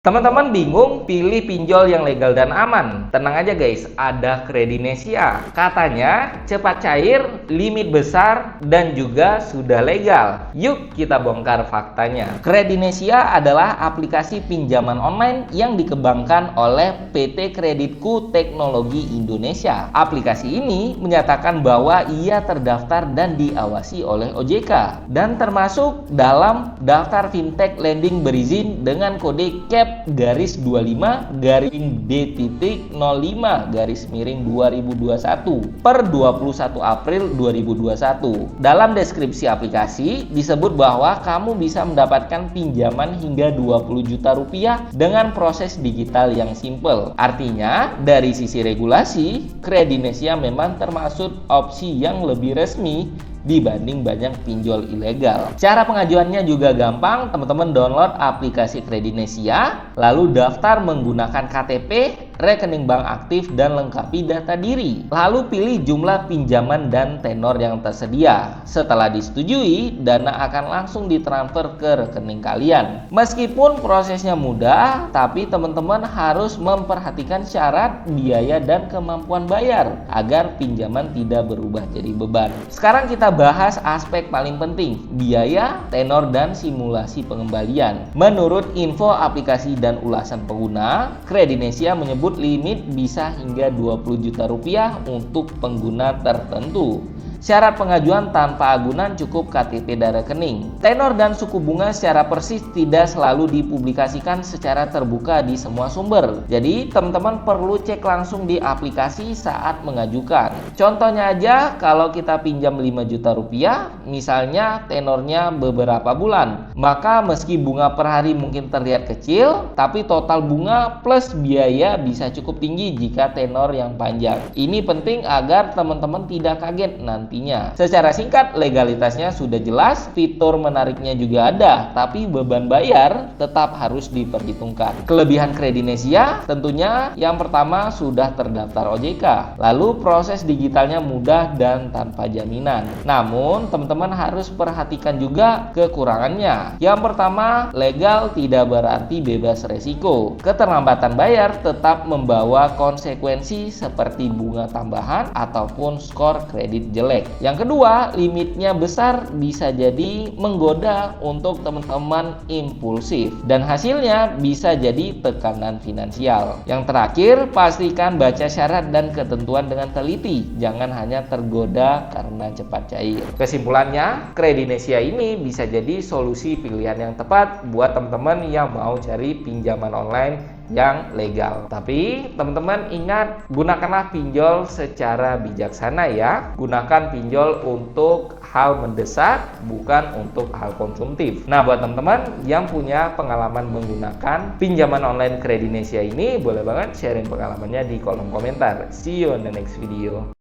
Teman-teman bingung pilih pinjol yang legal dan aman? Tenang aja guys, ada Kredinesia. Katanya cepat cair, limit besar, dan juga sudah legal. Yuk kita bongkar faktanya. Kredinesia adalah aplikasi pinjaman online yang dikembangkan oleh PT Kreditku Teknologi Indonesia. Aplikasi ini menyatakan bahwa ia terdaftar dan diawasi oleh OJK dan termasuk dalam daftar fintech lending berizin dengan kode CAP _D.05-2021 per 21 April 2021. Dalam deskripsi aplikasi disebut bahwa kamu bisa mendapatkan pinjaman hingga 20 juta rupiah dengan proses digital yang simple. Artinya dari sisi regulasi, Kredinesia memang termasuk opsi yang lebih resmi dibanding banyak pinjol ilegal. Cara pengajuannya juga gampang, teman-teman download aplikasi Kredinesia, lalu daftar menggunakan KTP, rekening bank aktif, dan lengkapi data diri. Lalu pilih jumlah pinjaman dan tenor yang tersedia. Setelah disetujui, dana akan langsung ditransfer ke rekening kalian. Meskipun prosesnya mudah, tapi teman-teman harus memperhatikan syarat, biaya, dan kemampuan bayar agar pinjaman tidak berubah jadi beban. Sekarang kita bahas aspek paling penting, biaya, tenor, dan simulasi pengembalian. Menurut info aplikasi dan ulasan pengguna, Kredinesia menyebut limit bisa hingga 20 juta rupiah untuk pengguna tertentu. Syarat pengajuan tanpa agunan cukup KTP dan rekening. Tenor dan suku bunga secara persis tidak selalu dipublikasikan secara terbuka di semua sumber. Jadi teman-teman perlu cek langsung di aplikasi saat mengajukan. Contohnya aja, kalau kita pinjam 5 juta rupiah, misalnya tenornya beberapa bulan, maka meski bunga per hari mungkin terlihat kecil, tapi total bunga plus biaya bisa cukup tinggi jika tenor yang panjang. Ini penting agar teman-teman tidak kaget nanti. Secara singkat, legalitasnya sudah jelas, fitur menariknya juga ada, tapi beban bayar tetap harus diperhitungkan. Kelebihan Kredinesia tentunya yang pertama sudah terdaftar OJK, lalu proses digitalnya mudah dan tanpa jaminan. Namun teman-teman harus perhatikan juga kekurangannya. Yang pertama, legal tidak berarti bebas resiko. Keterlambatan bayar tetap membawa konsekuensi seperti bunga tambahan ataupun skor kredit jelek. Yang kedua, limitnya besar bisa jadi menggoda untuk teman-teman impulsif dan hasilnya bisa jadi tekanan finansial. Yang terakhir, pastikan baca syarat dan ketentuan dengan teliti, jangan hanya tergoda karena cepat cair. Kesimpulannya, Kredinesia ini bisa jadi solusi pilihan yang tepat buat teman-teman yang mau cari pinjaman online yang legal. Tapi teman-teman ingat, gunakanlah pinjol secara bijaksana ya. Gunakan pinjol untuk hal mendesak, bukan untuk hal konsumtif. Nah, buat teman-teman yang punya pengalaman menggunakan pinjaman online Kredinesia ini, boleh banget sharing pengalamannya di kolom komentar. See you on the next video.